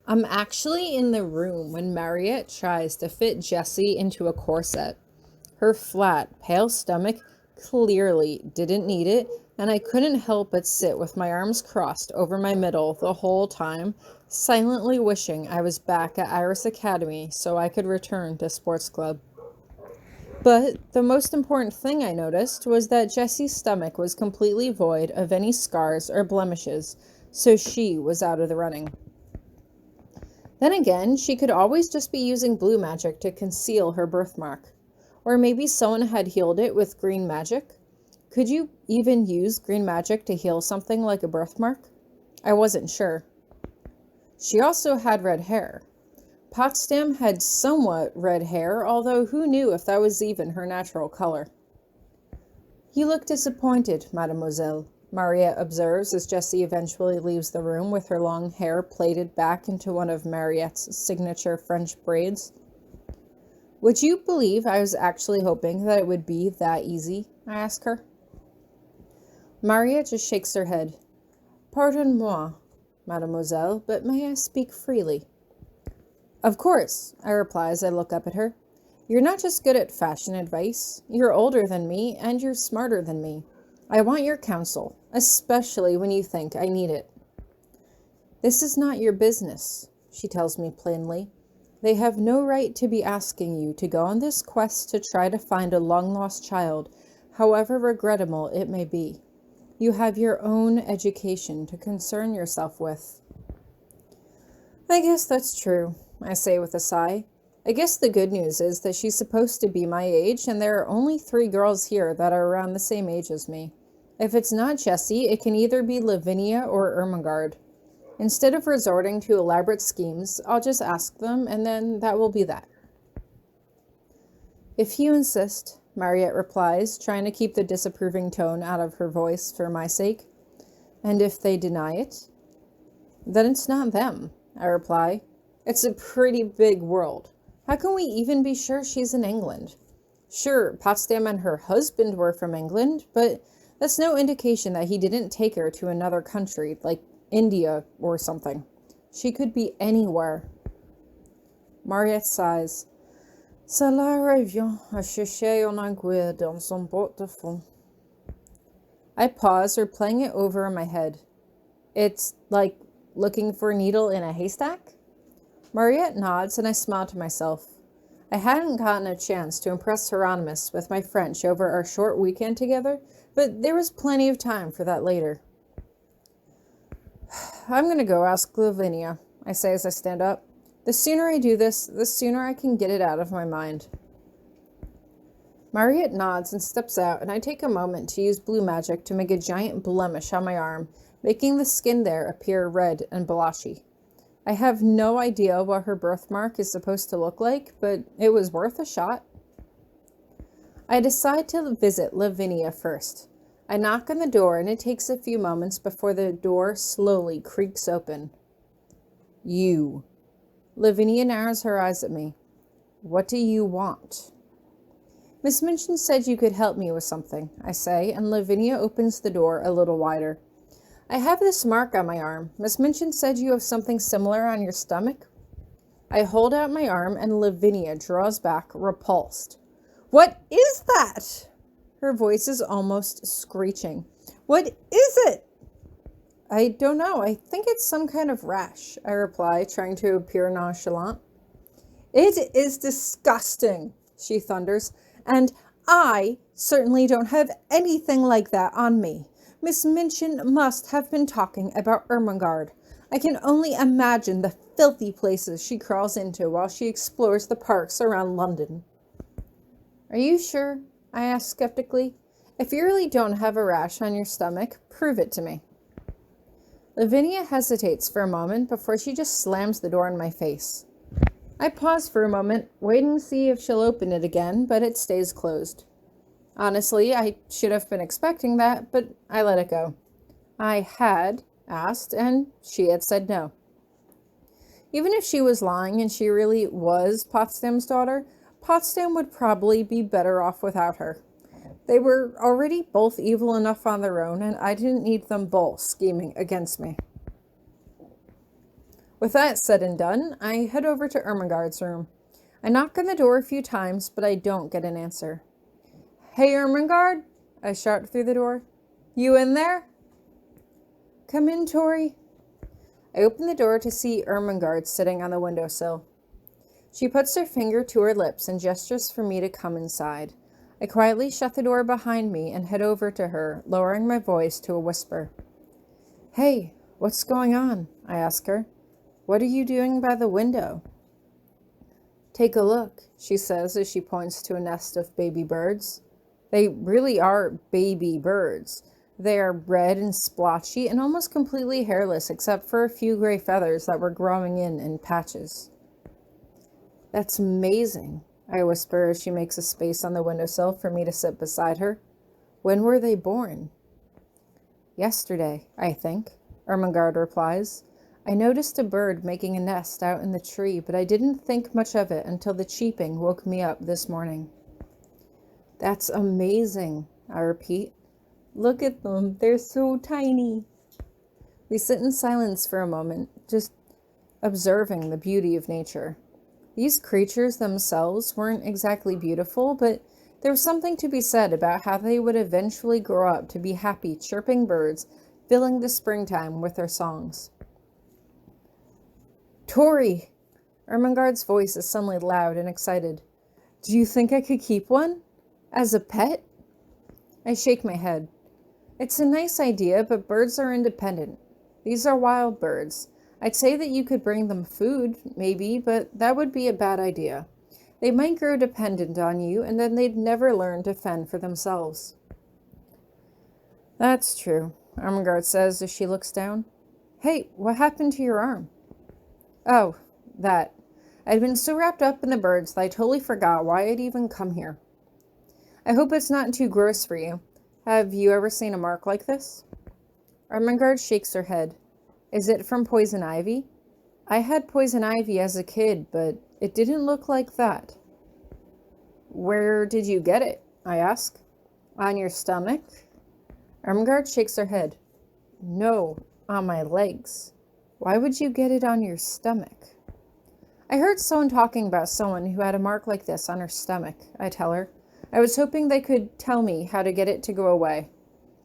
I'm actually in the room when Mariette tries to fit Jessie into a corset. Her flat, pale stomach clearly didn't need it, and I couldn't help but sit with my arms crossed over my middle the whole time, silently wishing I was back at Iris Academy so I could return to sports club. But the most important thing I noticed was that Jessie's stomach was completely void of any scars or blemishes, so she was out of the running. Then again, she could always just be using blue magic to conceal her birthmark. Or maybe someone had healed it with green magic. Could you even use green magic to heal something like a birthmark? I wasn't sure. She also had red hair. Potsdam had somewhat red hair, although who knew if that was even her natural color. You look disappointed, mademoiselle, Mariette observes as Jessie eventually leaves the room with her long hair plaited back into one of Mariette's signature French braids. Would you believe I was actually hoping that it would be that easy? I ask her. Mariette just shakes her head. Pardon-moi, mademoiselle, but may I speak freely? Of course, I reply as I look up at her. You're not just good at fashion advice. You're older than me, and you're smarter than me. I want your counsel, especially when you think I need it. This is not your business, she tells me plainly. They have no right to be asking you to go on this quest to try to find a long-lost child, however regrettable it may be. You have your own education to concern yourself with. I guess that's true, I say with a sigh. I guess the good news is that she's supposed to be my age, and there are only 3 girls here that are around the same age as me. If it's not Jessie, it can either be Lavinia or Ermengarde. Instead of resorting to elaborate schemes, I'll just ask them, and then that will be that. If you insist, Mariette replies, trying to keep the disapproving tone out of her voice for my sake. And if they deny it? Then it's not them, I reply. It's a pretty big world. How can we even be sure she's in England? Sure, Potsdam and her husband were from England, but that's no indication that he didn't take her to another country, like India or something. She could be anywhere. Mariette sighs. Cela revient à chercher un aiguille dans son botte de fond. I pause, replaying it over in my head. It's like looking for a needle in a haystack? Mariette nods, and I smile to myself. I hadn't gotten a chance to impress Hieronymous with my French over our short weekend together, but there was plenty of time for that later. I'm going to go ask Lavinia, I say as I stand up. The sooner I do this, the sooner I can get it out of my mind. Mariette nods and steps out, and I take a moment to use blue magic to make a giant blemish on my arm, making the skin there appear red and blotchy. I have no idea what her birthmark is supposed to look like, but it was worth a shot. I decide to visit Lavinia first. I knock on the door, and it takes a few moments before the door slowly creaks open. You. Lavinia narrows her eyes at me. What do you want? Miss Minchin said you could help me with something, I say, and Lavinia opens the door a little wider. I have this mark on my arm. Miss Minchin said you have something similar on your stomach. I hold out my arm, and Lavinia draws back, repulsed. What is that? Her voice is almost screeching. What is it? I don't know. I think it's some kind of rash, I reply, trying to appear nonchalant. It is disgusting, she thunders, and I certainly don't have anything like that on me. Miss Minchin must have been talking about Ermengarde. I can only imagine the filthy places she crawls into while she explores the parks around London. Are you sure? I ask skeptically. If you really don't have a rash on your stomach, prove it to me. Lavinia hesitates for a moment before she just slams the door in my face. I pause for a moment, waiting to see if she'll open it again, but it stays closed. Honestly, I should have been expecting that, but I let it go. I had asked, and she had said no. Even if she was lying and she really was Potsdam's daughter, Potsdam would probably be better off without her. They were already both evil enough on their own, and I didn't need them both scheming against me. With that said and done, I head over to Ermengarde's room. I knock on the door a few times, but I don't get an answer. "Hey, Ermengarde," I shout through the door. "You in there?" "Come in, Tori." I open the door to see Ermengarde sitting on the windowsill. She puts her finger to her lips and gestures for me to come inside. I quietly shut the door behind me and head over to her, lowering my voice to a whisper. "Hey, what's going on?" I ask her. "What are you doing by the window?" "Take a look," she says as she points to a nest of baby birds. They really are baby birds. They are red and splotchy and almost completely hairless except for a few gray feathers that were growing in patches. "That's amazing," I whisper as she makes a space on the windowsill for me to sit beside her. "When were they born?" "Yesterday, I think," Ermengarde replies. "I noticed a bird making a nest out in the tree, but I didn't think much of it until the cheeping woke me up this morning." "That's amazing," I repeat. "Look at them, they're so tiny." We sit in silence for a moment, just observing the beauty of nature. These creatures themselves weren't exactly beautiful, but there was something to be said about how they would eventually grow up to be happy, chirping birds, filling the springtime with their songs. "Tori!" Ermengarde's voice is suddenly loud and excited. "Do you think I could keep one? As a pet?" I shake my head. "It's a nice idea, but birds are independent. These are wild birds. I'd say that you could bring them food, maybe, but that would be a bad idea. They might grow dependent on you, and then they'd never learn to fend for themselves." "That's true," Ermengarde says as she looks down. "Hey, what happened to your arm?" "Oh, that. I'd been so wrapped up in the birds that I totally forgot why I'd even come here." "I hope it's not too gross for you. Have you ever seen a mark like this?" Ermengarde shakes her head. "Is it from poison ivy?" "I had poison ivy as a kid, but it didn't look like that." "Where did you get it?" I ask. "On your stomach?" Ermengarde shakes her head. "No, on my legs." "Why would you get it on your stomach?" "I heard someone talking about someone who had a mark like this on her stomach," I tell her. "I was hoping they could tell me how to get it to go away.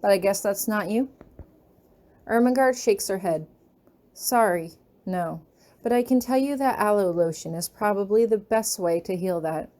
But I guess that's not you?" Ermengarde shakes her head. "Sorry, no. But I can tell you that aloe lotion is probably the best way to heal that.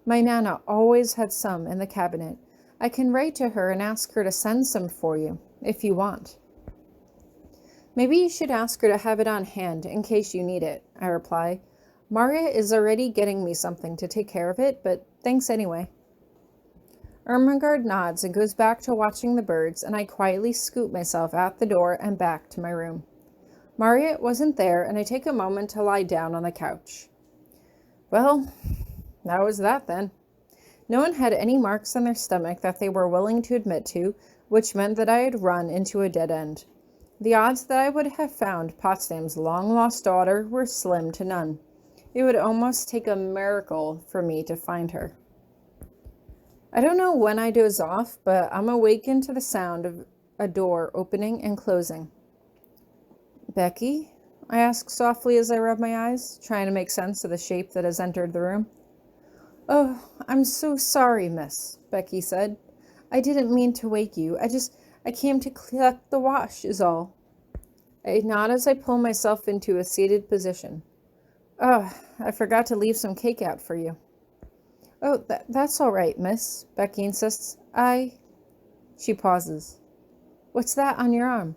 My Nana always had some in the cabinet. I can write to her and ask her to send some for you, if you want." "Maybe you should ask her to have it on hand in case you need it," I reply. "Maria is already getting me something to take care of it, but thanks anyway." Ermengarde nods and goes back to watching the birds, and I quietly scoot myself out the door and back to my room. Maria wasn't there, and I take a moment to lie down on the couch. Well, that was that then. No one had any marks on their stomach that they were willing to admit to, which meant that I had run into a dead end. The odds that I would have found Potsdam's long-lost daughter were slim to none. It would almost take a miracle for me to find her. I don't know when I doze off, but I'm awakened to the sound of a door opening and closing. "Becky?" I ask softly as I rub my eyes, trying to make sense of the shape that has entered the room. "Oh, I'm so sorry, miss," Becky said. "I didn't mean to wake you. I came to collect the wash, is all." I nod as I pull myself into a seated position. "Oh, I forgot to leave some cake out for you." "Oh, that's all right, miss," Becky insists. She pauses. "What's that on your arm?"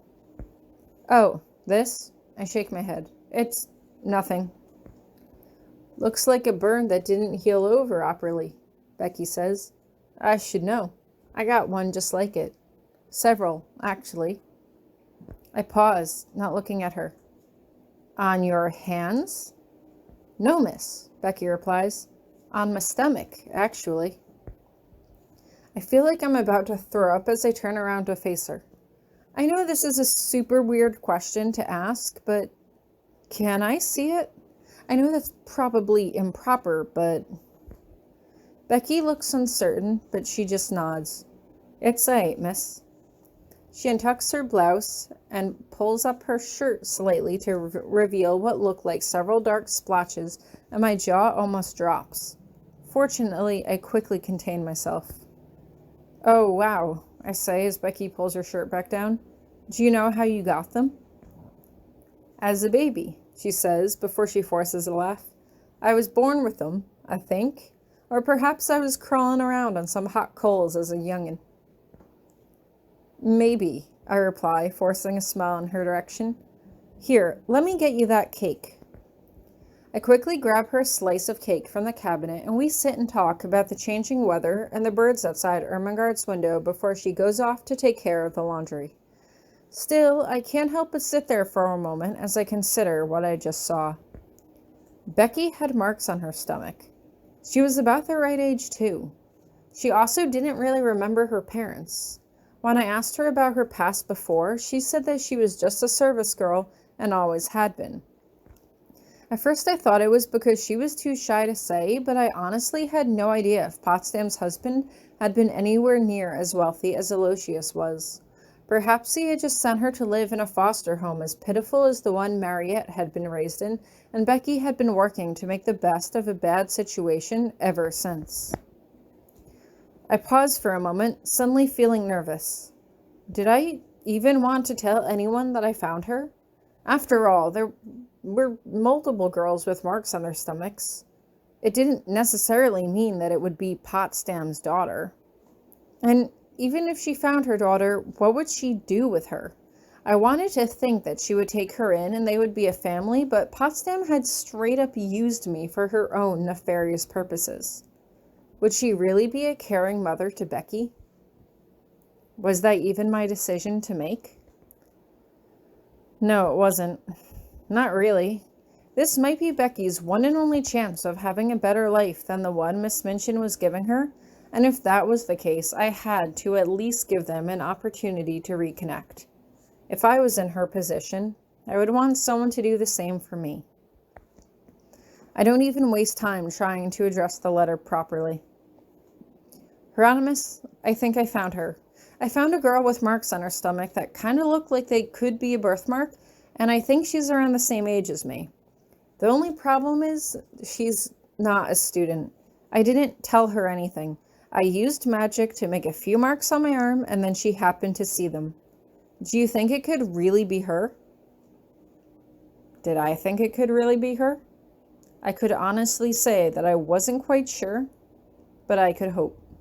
"Oh, this?" I shake my head. "It's nothing." "Looks like a burn that didn't heal over properly," Becky says. "I should know. I got one just like it. Several, actually." I pause, not looking at her. "On your hands?" "No, miss," Becky replies. "On my stomach, actually." I feel like I'm about to throw up as I turn around to face her. I know this is a super weird question to ask, but can I see it? I know that's probably improper, but... Becky looks uncertain, but she just nods. "It's aight, miss." She untucks her blouse and pulls up her shirt slightly to reveal what look like several dark splotches, and my jaw almost drops. Fortunately, I quickly contain myself. "Oh, wow," I say as Becky pulls her shirt back down. "Do you know how you got them?" "As a baby," she says before she forces a laugh. "I was born with them, I think. Or perhaps I was crawling around on some hot coals as a youngin'." "Maybe," I reply, forcing a smile in her direction. "Here, let me get you that cake." I quickly grab her a slice of cake from the cabinet, and we sit and talk about the changing weather and the birds outside Ermengarde's window before she goes off to take care of the laundry. Still, I can't help but sit there for a moment as I consider what I just saw. Becky had marks on her stomach. She was about the right age, too. She also didn't really remember her parents. When I asked her about her past before, she said that she was just a service girl and always had been. At first I thought it was because she was too shy to say, but I honestly had no idea if Potsdam's husband had been anywhere near as wealthy as Aloysius was. Perhaps he had just sent her to live in a foster home as pitiful as the one Mariette had been raised in, and Becky had been working to make the best of a bad situation ever since. I paused for a moment, suddenly feeling nervous. Did I even want to tell anyone that I found her? After all, there were multiple girls with marks on their stomachs. It didn't necessarily mean that it would be Potsdam's daughter. And even if she found her daughter, what would she do with her? I wanted to think that she would take her in and they would be a family, but Potsdam had straight up used me for her own nefarious purposes. Would she really be a caring mother to Becky? Was that even my decision to make? No, it wasn't. Not really. This might be Becky's one and only chance of having a better life than the one Miss Minchin was giving her, and if that was the case, I had to at least give them an opportunity to reconnect. If I was in her position, I would want someone to do the same for me. I don't even waste time trying to address the letter properly. "Hieronymous, I think I found her. I found a girl with marks on her stomach that kind of look like they could be a birthmark, and I think she's around the same age as me. The only problem is she's not a student. I didn't tell her anything. I used magic to make a few marks on my arm, and then she happened to see them. Do you think it could really be her?" Did I think it could really be her? I could honestly say that I wasn't quite sure, but I could hope.